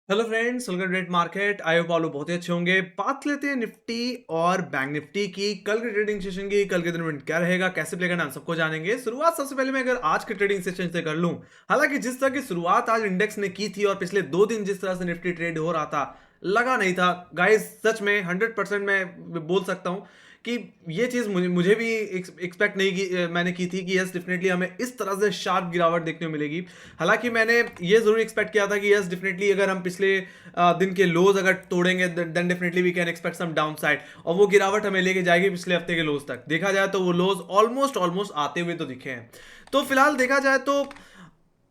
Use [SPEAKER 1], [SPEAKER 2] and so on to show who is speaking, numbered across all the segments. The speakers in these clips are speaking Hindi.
[SPEAKER 1] Hello friends, welcome to market. I hope आप बहुत ही अच्छे होंगे। बात लेते हैं निफ्टी और बैंक निफ्टी की। कल के ट्रेडिंग सेशन की, कल के दिन में क्या रहेगा, कैसे प्ले करना, हम सबको जानेंगे। शुरुआत सबसे पहले मैं अगर आज के ट्रेडिंग सेशन से कर लूं, हालांकि जिस तरह की शुरुआत आज इंडेक्स ने की थी और पिछले 2 दिन जिस तरह से निफ्टी ट्रेड हो रहा था, लगा नहीं था गाइस। सच में 100% मैं बोल सकता हूं कि ये चीज मुझे भी एक्सपेक्ट नहीं की, मैंने की थी कि यस डेफिनेटली हमें इस तरह से शार्प गिरावट देखने को मिलेगी। हालांकि मैंने ये जरूर एक्सपेक्ट किया था कि यस डेफिनेटली अगर हम पिछले दिन के लोज अगर तोड़ेंगे then definitely we can expect some downside, और वो गिरावट हमें लेके जाएगी पिछले हफ्ते के लोज तक। देखा जाए तो वो लोज ऑलमोस्ट ऑलमोस्ट आते हुए तो दिखे हैं। तो फिलहाल देखा जाए तो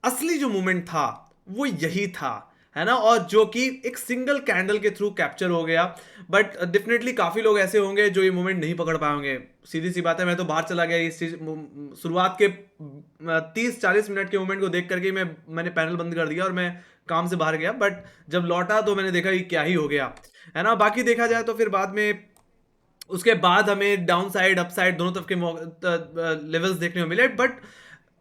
[SPEAKER 1] असली जो मूवमेंट था वो यही था, है ना, और जो कि एक सिंगल कैंडल के थ्रू कैप्चर हो गया। बट डेफिनेटली काफी लोग ऐसे होंगे जो ये मूवमेंट नहीं पकड़ पाएंगे। सीधी सी बात है, मैं तो बाहर चला गया इस शुरुआत के 30-40 मिनट के मूवमेंट को देख करके मैंने पैनल बंद कर दिया और मैं काम से बाहर गया। बट जब लौटा तो मैंने देखा कि क्या ही हो गया, है ना। बाकी देखा जाए तो फिर बाद में उसके बाद हमें डाउन साइड अप साइड दोनों तरफ के लेवल्स देखने को मिले। बट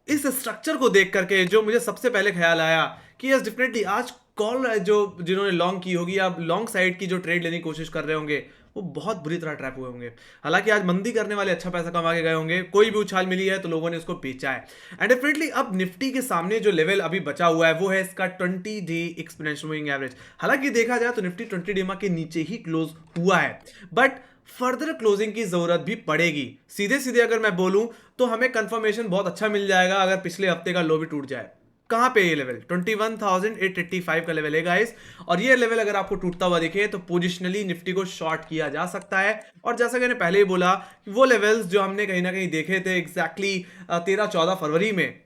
[SPEAKER 1] इस स्ट्रक्चर को देख करके जो मुझे सबसे पहले ख्याल आया कि यस डेफिनेटली आज कॉल जो जिन्होंने लॉन्ग की होगी या लॉन्ग साइड की जो ट्रेड लेने की कोशिश कर रहे होंगे, वो बहुत बुरी तरह ट्रैप हुए होंगे। हालांकि आज मंदी करने वाले अच्छा पैसा कमा के गए होंगे, कोई भी उछाल मिली है तो लोगों ने उसको बेचा है। एंड डेफिनेटली अब निफ्टी के सामने जो लेवल अभी बचा हुआ है वो है इसका 20 डे एक्सपोनेंशियल मूविंग एवरेज। हालांकि देखा जाए तो निफ्टी 20 डे के नीचे ही क्लोज हुआ है, बट फर्दर क्लोजिंग की जरूरत भी पड़ेगी। सीधे सीधे अगर मैं बोलूं तो हमें कंफर्मेशन बहुत अच्छा मिल जाएगा अगर पिछले हफ्ते का लो भी टूट जाए। कहां पे ये लेवल 21,885 का लेवल है गाइस, और ये लेवल अगर आपको टूटता हुआ दिखे तो पोजिशनली निफ्टी को शॉर्ट किया जा सकता है। और जैसा कि मैंने पहले ही बोला कि वो लेवल्स जो हमने कहीं ना कहीं देखे थे एग्जैक्टली 13-14 फरवरी में,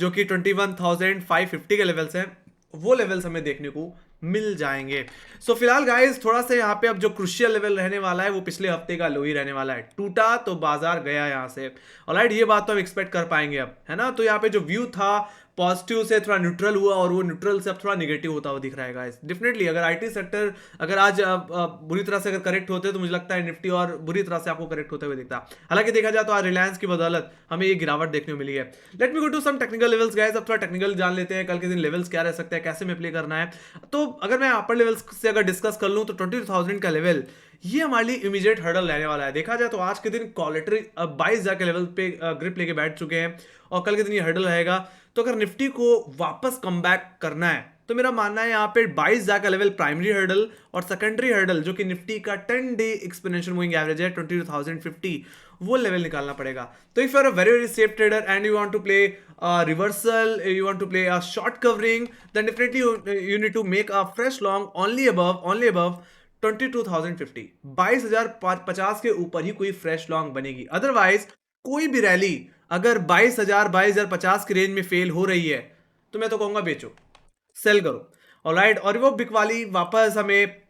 [SPEAKER 1] जो कि 21,550 के लेवल्स हैं, वो लेवल्स हमें देखने को मिल जाएंगे। सो फिलहाल गाइस थोड़ा सा यहाँ पे अब जो क्रुशियल लेवल रहने वाला है वो पिछले हफ्ते का लो ही रहने वाला है। टूटा तो बाजार गया यहाँ से। ऑलराइट, ये बात तो हम एक्सपेक्ट कर पाएंगे अब, है ना। तो यहाँ पे जो व्यू था पॉजिटिव से थोड़ा न्यूट्रल हुआ और वो न्यूट्रल से अब थोड़ा निगेटिव होता हुआ दिख रहा है गाइस। डेफिनेटली अगर आईटी सेक्टर अगर आज बुरी तरह से अगर करेक्ट होते तो मुझे लगता है निफ्टी और बुरी तरह से आपको करेक्ट होते हुए दिखता। हालांकि देखा जाए तो आज रिलायंस की बदौलत हमें ये गिरावट देखने को मिली है। Let me go to some technical levels guys. अब थोड़ा टेक्निकल जान लेते हैं, कल के दिन लेवल्स क्या रह सकते हैं, कैसे में प्ले करना है। तो अगर मैं अपर लेवल्स से अगर डिस्कस कर लूं तो 20,000 का लेवल ये हमारे लिए इमीडिएट हर्डल रहने वाला है। देखा जाए तो आज के दिन कॉलेटरी 22,000 के लेवल पे ग्रिप लेके बैठ चुके हैं और कल के दिन ये हर्डल रहेगा। तो अगर निफ्टी को वापस कम बैक करना है तो मेरा मानना है यहाँ पे 22,000 का लेवल प्राइमरी हर्डल और सेकेंडरी हर्डल जो कि निफ्टी का 10 डे एक्सपोनेंशियल मूविंग एवरेज है 22,050, वो लेवल निकालना पड़ेगा। तो if you are a very very safe trader and you want to play reversal, you want to play a short covering, then definitely you need to make a fresh long only above 22,050। 22,050 के ऊपर ही कोई फ्रेश लॉन्ग बनेगी। अदरवाइज कोई भी रैली अगर 22,050 की रेंज में फेल हो रही है तो मैं तो कहूंगा बेचो, सेल करो। ऑलराइट, और वो बिक वाली वापस हमें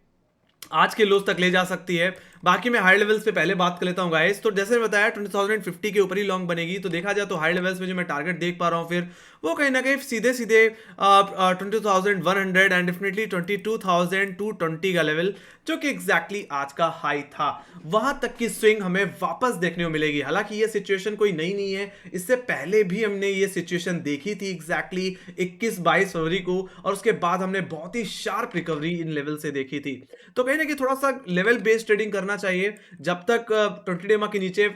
[SPEAKER 1] आज के लोज तक ले जा सकती है। बाकी मैं हाई लेवल्स पे पहले बात कर लेता हूँ गाइस। तो जैसे मैं बताया 20,050 के ऊपर ही लॉन्ग बनेगी। तो देखा जाए तो हाई लेवल्स में जो मैं टारगेट देख पा रहा हूँ फिर वो कहीं ना कहीं सीधे सीधे 20,100 एंड डेफिनेटली 22,220 का लेवल जो कि एग्जैक्टली आज का हाई था, वहां तक की स्विंग हमें वापस देखने को मिलेगी। हालांकि ये सिचुएशन कोई नई नहीं है, इससे पहले भी हमने ये सिचुएशन देखी थी एग्जैक्टली 21-22 फरवरी को, और उसके बाद हमने बहुत ही शार्प रिकवरी इन लेवल से देखी थी। तो कहीं ना कहीं थोड़ा सा लेवल बेस्ड ट्रेडिंग करना चाहिए। जब तक 20 डे के नीचे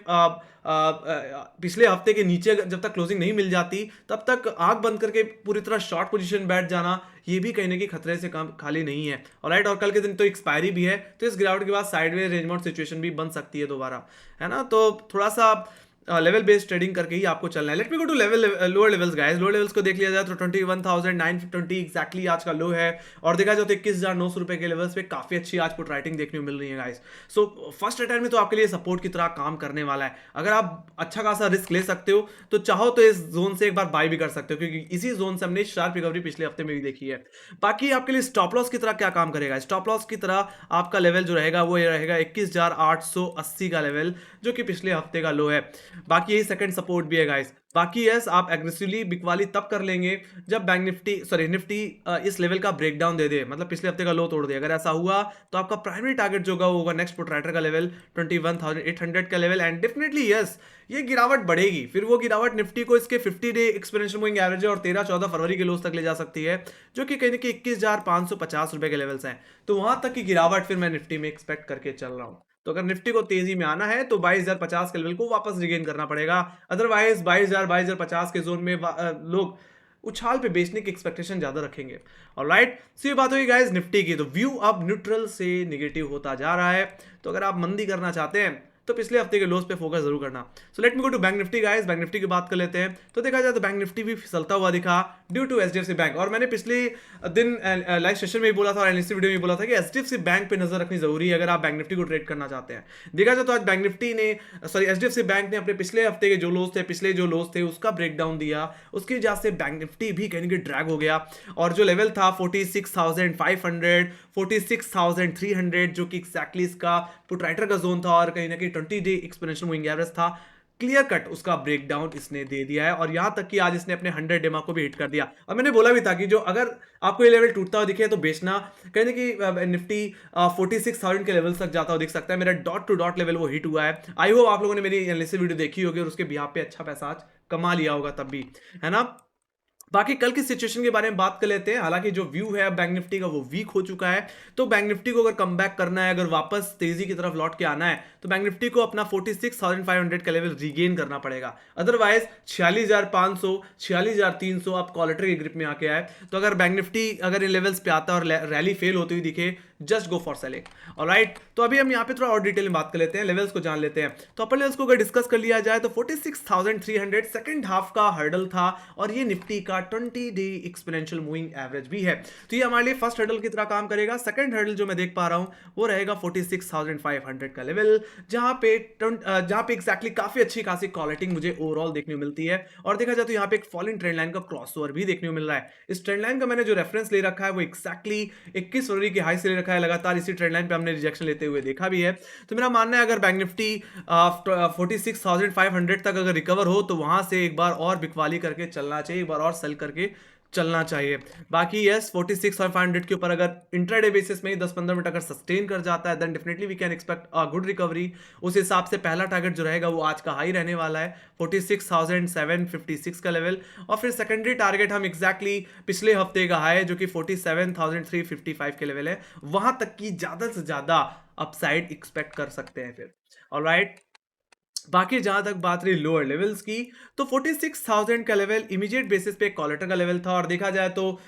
[SPEAKER 1] पिछले हफ्ते के नीचे जब तक क्लोजिंग नहीं मिल जाती तब तक आंख बंद करके पूरी तरह शॉर्ट पोजीशन बैठ जाना ये भी कहीं ना कहीं खतरे से कम खाली नहीं है। ऑलराइट, और कल के दिन तो एक्सपायरी भी है, तो इस गिरावट के बाद साइडवेज रेंज बाउंड सिचुएशन भी बन सकती है दोबारा, है ना। तो थोड़ा सा लेवल बेस्ड ट्रेडिंग करके ही आपको चलना है। Let me go to level lower levels guys. Lower levels को देख लिया जाए तो 21,920 एग्जैक्टली आज का लो है, और देखा जाए तो 21,900 रुपए के लेवल्स पे काफी अच्छी आज पुट राइटिंग देखने को मिल रही है गाइस। सो फर्स्ट अटैम्प्ट में तो आपके लिए सपोर्ट की तरह काम करने वाला है। अगर आप अच्छा खासा रिस्क ले सकते हो तो चाहो तो इस जोन से एक बार बाय भी कर सकते हो, क्योंकि इसी जोन से हमने शार्प रिकवरी पिछले हफ्ते में भी देखी है। बाकी आपके लिए स्टॉप लॉस की तरह क्या काम करेगा, स्टॉप लॉस की तरह आपका लेवल जो रहेगा वो ये रहेगा 21,880 का लेवल जो कि पिछले हफ्ते का लो है। बाकी यही सेकंड सपोर्ट भी है गाइस। बाकी यस, आप एग्रेसिवली बिकवाली तब कर लेंगे जब बैंक निफ्टी सॉरी निफ्टी इस लेवल का ब्रेकडाउन दे दे, मतलब पिछले हफ्ते का लो तोड़ दे। अगर ऐसा हुआ तो आपका प्राइमरी टारगेट जो होगा वो होगा नेक्स्ट प्रोट्रैक्टर का लेवल 21,800 का लेवल, एंड डेफिनेटली यस ये गिरावट बढ़ेगी। फिर वो गिरावट निफ्टी को इसके 50 डे एक्सपोनेंशियल मूविंग एवरेज और 13-14 फरवरी के लोस तक ले जा सकती है, जो कि कहीं ना कहीं 21,550 रुपए के लेवल्स हैं। तो वहां तक की गिरावट फिर मैं निफ्टी में एक्सपेक्ट करके चल रहा हूं। तो अगर निफ्टी को तेजी में आना है तो 22,050 के लेवल को वापस रिगेन करना पड़ेगा। अदरवाइज 22,050 के जोन में लोग उछाल पे बेचने की एक्सपेक्टेशन ज्यादा रखेंगे। और राइट, सो ये बात हुई गाइस निफ्टी की। तो व्यू अब न्यूट्रल से नेगेटिव होता जा रहा है। तो अगर आप मंदी करना चाहते हैं तो पिछले हफ्ते के लोस पे फोकस जरूर करना। So let me go to bank Nifty guys. Bank Nifty की बात कर लेते हैं। तो देखा जाए तो बैंक निफ्टी भी फिसलता हुआ दिखा ड्यू टू एचडीएफसी बैंक। और मैंने पिछले दिन लाइव सेशन में भी बोला था और एनालिसिस वीडियो में बोला था कि एचडीएफसी बैंक पे नजर रखनी जरूरी है अगर आप बैंक निफ्टी को ट्रेड करना चाहते हैं। देखा जाए तो आज बैंक निफ्टी ने एचडीएफसी बैंक ने अपने पिछले हफ्ते के जो लोस थे उसका ब्रेकडाउन दिया। उसकी वजह से बैंक निफ्टी भी कहीं ना कहीं ड्रैग हो गया। और जो लेवल था 46,500 46,300 जो कि एक्जैक्टली इसका प्रोट्राइटर का जोन था और कहीं ना कहीं 20 डे एक्सपोनेंशियल मूविंग एवरेज था, क्लियर कट उसका ब्रेकडाउन इसने दे दिया है। और यहां तक कि आज इसने अपने 100 डेमा को भी हिट कर दिया। और मैंने बोला भी था कि जो अगर आपको ये लेवल टूटता हुआ दिखे तो बेचना, कहने कि निफ्टी 46,000 के लेवल तक जाता हुआ दिख सकता है। मेरा डॉट टू डॉट लेवल वो हिट हुआ है। आई होप आप लोगों ने मेरी एनालिसिस वीडियो देखी होगी और उसके बिहाफ पे अच्छा पैसा आज कमा लिया होगा तब भी, है ना। बाकी कल की सिचुएशन के बारे में बात कर लेते हैं। हालांकि जो व्यू है बैंक निफ्टी का वो वीक हो चुका है। तो बैंक निफ्टी को अगर कम बैक करना है, अगर वापस तेजी की तरफ लौट के आना है तो बैंक निफ्टी को अपना 46,500 का लेवल रीगेन करना पड़ेगा। अदरवाइज 46,500 46,300 आप कॉलेटर की ग्रिप में आके आए। तो अगर बैंक निफ्टी अगर इन लेवल्स पे आता है और रैली फेल होती हुई दिखे, just go for selling. Alright, तो अभी हम यहाँ पे थोड़ा और डिटेल में बात कर लेते हैं, लेवल्स को जान लेते हैं। तो अपर लेवल्स को अगर डिस्कस कर लिया जाए तो 46,300 सेकंड हाफ का हर्डल था और ये निफ्टी का 20 डे एक्सपोनेंशियल मूविंग एवरेज भी है। तो ये हमारे लिए फर्स्ट हर्डल की तरह काम करेगा। सेकंड हर्डल जो मैं देख पा रहा हूं वो रहेगा 46,500 का लेवल, जहां पे एक्जैक्टली काफी अच्छी खासी कॉलेटिंग मुझे ओवरऑल देखने को मिलती है। और देखा जाए तो यहाँ पे एक फॉलिंग ट्रेंड लाइन का क्रॉसओवर भी देखने को मिल रहा है। इस ट्रेंड लाइन का मैंने जो रेफरेंस ले रखा है वो एक्जैक्टली 21 फरवरी के हाई से ले रखा है। लगातार इसी ट्रेंड लाइन पे हमने रिजेक्शन लेते हुए देखा भी है। तो मेरा मानना है अगर बैंक निफ्टी 46,500 तक अगर रिकवर हो तो वहां से एक बार और बिकवाली करके चलना चाहिए, एक बार और सेल करके चलना चाहिए। बाकी यस 46,500 के ऊपर अगर इंट्राडे बेसिस में 10-15 मिनट अगर सस्टेन कर जाता है then definitely we can expect a good recovery. उस हिसाब से पहला टारगेट जो रहेगा वो आज का हाई रहने वाला है 46,756 का लेवल। और फिर सेकेंडरी टारगेट हम एग्जैक्टली पिछले हफ्ते का हाई जो कि 47,355 के लेवल है, वहां तक की ज्यादा से ज्यादा अपसाइड एक्सपेक्ट कर सकते हैं फिर। ऑलराइट, बाकी जहां तक बात रही लोअर लेवल्स की तो 46,000 का लेवल इमीडिएट बेसिस पे कॉलेटर का लेवल था। और देखा जाए तो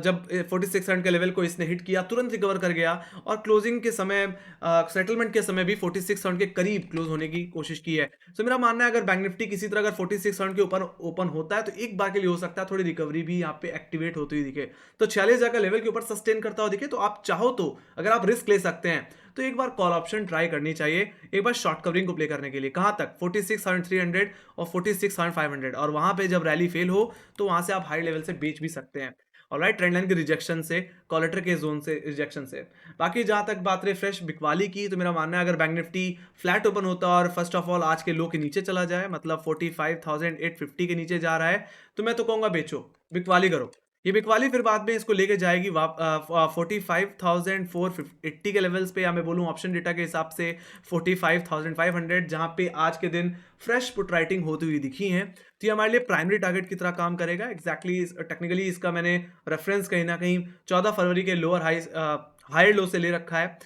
[SPEAKER 1] जब 46,000 के लेवल को इसने हिट किया तुरंत रिकवर कर गया और क्लोजिंग के समय सेटलमेंट के समय भी 46,000 के करीब क्लोज होने की कोशिश की है। तो मेरा मानना है अगर बैंक निफ्टी किसी तरह अगर 46,000 के ऊपर ओपन होता है तो एक बार के लिए हो सकता है थोड़ी रिकवरी भी यहाँ पे एक्टिवेट होती हुई दिखे। तो 46,000 का लेवल के ऊपर सस्टेन करता हुआ दिखे तो आप चाहो तो अगर आप रिस्क ले सकते हैं तो एक बार कॉल ऑप्शन ट्राई करनी चाहिए, एक बार शॉर्ट कवरिंग को प्ले करने के लिए। कहां तक 46,300 और 46,500, और वहां पे जब रैली फेल हो तो वहां से आप हाई लेवल से बेच भी सकते हैं। ऑलराइट, ट्रेंड लाइन के रिजेक्शन से, कॉलेटर के जोन से रिजेक्शन से। बाकी जहां तक बात रही फ्रेश बिकवाली की तो मेरा मानना है अगर बैंक निफ्टी फ्लैट ओपन होता है और फर्स्ट ऑफ ऑल आज के लो के नीचे चला जाए, मतलब 45,850 के नीचे जा रहा है, तो मैं तो कहूंगा बेचो, बिकवाली करो। ये बिकवाली फिर बाद में इसको लेके जाएगी 45,480 के लेवल्स पे, या मैं बोलूँ ऑप्शन डेटा के हिसाब से 45,500, जहां पे आज के दिन फ्रेश पुट राइटिंग होती हुई दिखी है। तो ये हमारे लिए प्राइमरी टारगेट की तरह काम करेगा। एग्जैक्टली टेक्निकली इसका मैंने रेफरेंस कहीं ना कहीं 14 फरवरी के लोअर हाई लो से ले रखा है।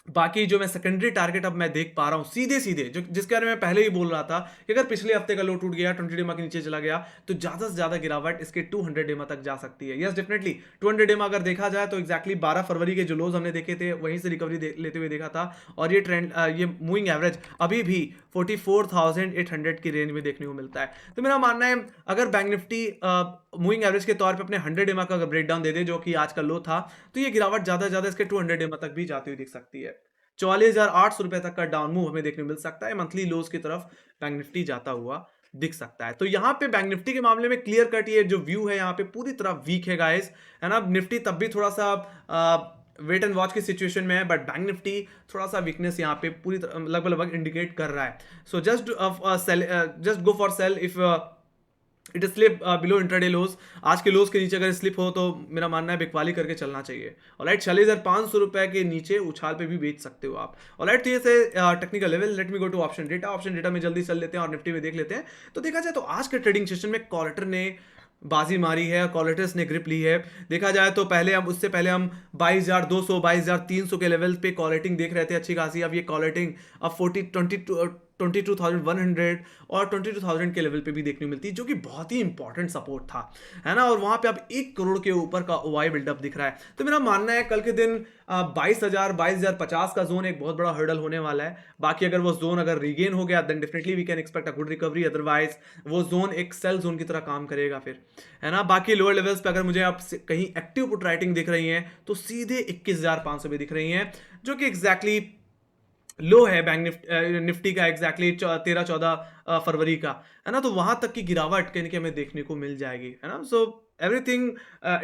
[SPEAKER 1] बाकी जो मैं सेकेंडरी टारगेट अब मैं देख पा रहा हूं सीधे सीधे, जो जिसके बारे में मैं पहले ही बोल रहा था कि अगर पिछले हफ्ते का लो टूट गया 20 डेमा के नीचे चला गया तो ज्यादा से ज्यादा गिरावट इसके 200 डेमा तक जा सकती है। यस डेफिनेटली 200 डेमा अगर देखा जाए तो एग्जैक्टली 12 फरवरी के जो लोज हमने देखे थे वहीं से रिकवरी लेते हुए देखा था। और ये ट्रेंड ये मूविंग एवरेज अभी भी 44,800 की रेंज में देखने को मिलता है। तो मेरा मानना है अगर बैंक निफ्टी मूविंग एवरेज के तौर पे अपने 100 डेमा का ब्रेक डाउन दे दे जो कि आज का लो था, तो ये गिरावट ज्यादा से ज्यादा इसके 200 डेमा तक भी जाती हुई दिख सकती है। 44,800 रुपए तक का डाउन मूव हमें देखने को मिल सकता है। मंथली लोज की तरफ बैंक निफ्टी जाता हुआ दिख सकता है। तो यहाँ पे बैंक निफ्टी के मामले में क्लियर कट ये जो व्यू है यहाँ पे पूरी तरह वीक है गाइस, है ना। निफ्टी तब भी थोड़ा सा वेट एंड वॉच की सिचुएशन में है, बट बैंक निफ्टी थोड़ा सा वीकनेस यहाँ पे पूरी लगभग इंडिकेट कर रहा है. So just go for sale if it slip below intraday lows. आज के लोज के नीचे अगर स्लिप हो तो मेरा मानना है बिकवाली करके चलना चाहिए. ऑलराइट, 46,500 पे के नीचे उछाल पे भी बेच सकते हो आप. ऑलराइट, तो ये से technical level. Let me go to option data में जल्दी चल लेते हैं और निफ्टी में देख लेते हैं. तो देखा जाए तो आज के ट्रेडिंग सेशन में कॉलेटर ने बाजी मारी है, कॉलेटर्स ने ग्रिप ली है. देखा जाए तो उससे पहले हम 22,200 22,300 के लेवल पे कॉलेटिंग देख रहे थे अच्छी खासी. अब ये कॉलेटिंग अब 22,100 और 22,000 के लेवल पे भी देखने को मिलती है, जो कि बहुत ही इंपॉर्टेंट सपोर्ट था, है ना. और वहां पे अब 1 करोड़ के ऊपर का ओआई बिल्डअप दिख रहा है. तो मेरा मानना है कल के दिन 22,050 का जोन एक बहुत बड़ा हर्डल होने वाला है. बाकी अगर वो जोन अगर रीगेन हो गया then definitely we can expect a good recovery. Otherwise वो जोन एक सेल जोन की तरह काम करेगा फिर, है ना. बाकी लोअर लेवल्स पे अगर मुझे आप कहीं एक्टिव पुट राइटिंग दिख रही है तो सीधे 21,500 पे दिख रही है, जो कि एग्जैक्टली लो है बैंक निफ्टी का एग्जैक्टली 13-14 फरवरी का, है ना. तो वहां तक की गिरावट कहीं हमें देखने को मिल जाएगी, है ना. So everything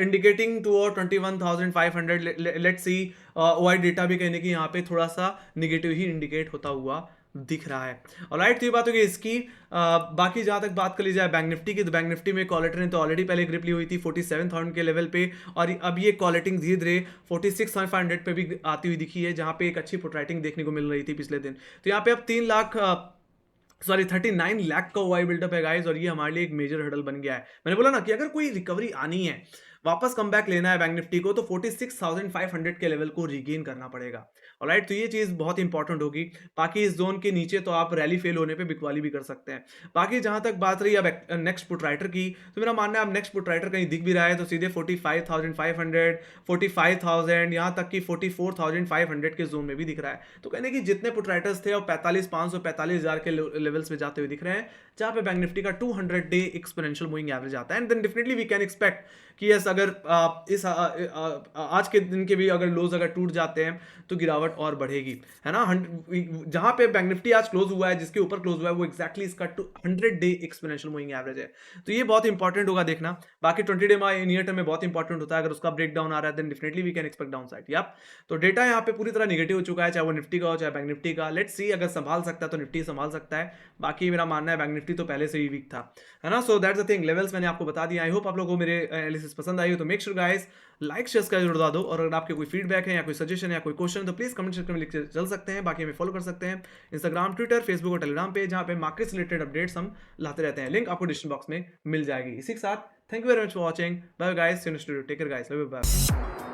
[SPEAKER 1] indicating to 21,500. Let's see OI data भी कहने की यहाँ पे थोड़ा सा निगेटिव ही इंडिकेट होता हुआ दिख रहा है. ऑलराइट, तो ये बात होगी इसकी. बाकी जहां तक बात कर ली जाए बैंक निफ्टी की, तो बैंक निफ्टी में कॉलेटर ने तो ऑलरेडी पहले ग्रिप ली हुई थी 47,000 के लेवल पे, और अब ये कॉलेटिंग धीरे धीरे 46,500 पे भी आती हुई दिखी है, जहां पे एक अच्छी पुट राइटिंग देखने को मिल रही थी पिछले दिन. तो यहाँ पे अब 39 लाख का ओआई बिल्डअप है गाइस, और ये हमारे लिए एक मेजर हर्डल बन गया है. मैंने बोला ना कि अगर कोई रिकवरी आनी है, वापस कम बैक लेना है बैंक निफ्टी को, तो 46,500 के लेवल को रीगेन करना पड़ेगा. ऑलराइट, तो ये चीज बहुत इंपॉर्टेंट होगी. बाकी इस जोन के नीचे तो आप रैली फेल होने पे बिकवाली भी कर सकते हैं. बाकी जहां तक बात रही अब नेक्स्ट पुट राइटर की, तो मेरा मानना है अब नेक्स्ट पुट राइटर कहीं दिख भी रहा है तो सीधे 45,500 45,000 यहां तक कि 44,500 के जोन में भी दिख रहा है. तो कहने की जितने पुट राइटर्स थे वो 45,500 45,000 के लेवल्स में जाते हुए दिख रहे हैं, जहां पे बैंक निफ्टी का 200 डे एक्सपोनेंशियल मूविंग एवरेज आता है. And then definitely we can expect कि यस, अगर आज के दिन के भी अगर लोज अगर टूट जाते हैं तो गिरावट और बढ़ेगी, है ना. जहां पे बैंक निफ्टी आज क्लोज हुआ है, जिसके ऊपर क्लोज हुआ है, वो एक्जैक्टली इसका 100 डे एक्सपोनेंशियल मूविंग एवरेज है. तो ये बहुत इंपॉर्टेंट होगा देखना. बाकी 20 डे में नियर टर्म में बहुत इंपॉर्टेंट होता है. अगर उसका ब्रेक डाउन आ रहा है then definitely we can expect downside. Yup, तो डेटा यहाँ पे पूरी तरह निगेटिव हो चुका है, चाहे वो निफ्टी का हो चाहे बैंक निफ्टी का. लेट्स सी, अगर संभाल सकता है तो निफ्टी संभाल सकता है. बाकी मेरा मानना है बैंक निफ्टी तो पहले से ही वीक था, है ना. So that's the thing. Levels मैंने आपको बता दिया. आई होप आप लोगों को मेरे एनालिसिस पसंद आई हो, तो make sure guys like share का जरूर दो. और अगर आपके कोई फीडबैक है या कोई सजेशन या कोई क्वेश्चन है तो प्लीज कमेंट सेक्शन में लिख के चल सकते हैं. बाकी हमें फॉलो कर सकते हैं इंस्टाग्राम, ट्विटर, फेसबुक और टेलीग्राम पे, जहां पे मार्केट से रिलेटेड अपडेट्स हम लाते रहते हैं. लिंक आपको डिस्क्रिप्शन बॉक्स में मिल जाएगी. इसी के साथ thank you very much for watching. Bye guys, see you next video. Take care guys, bye bye.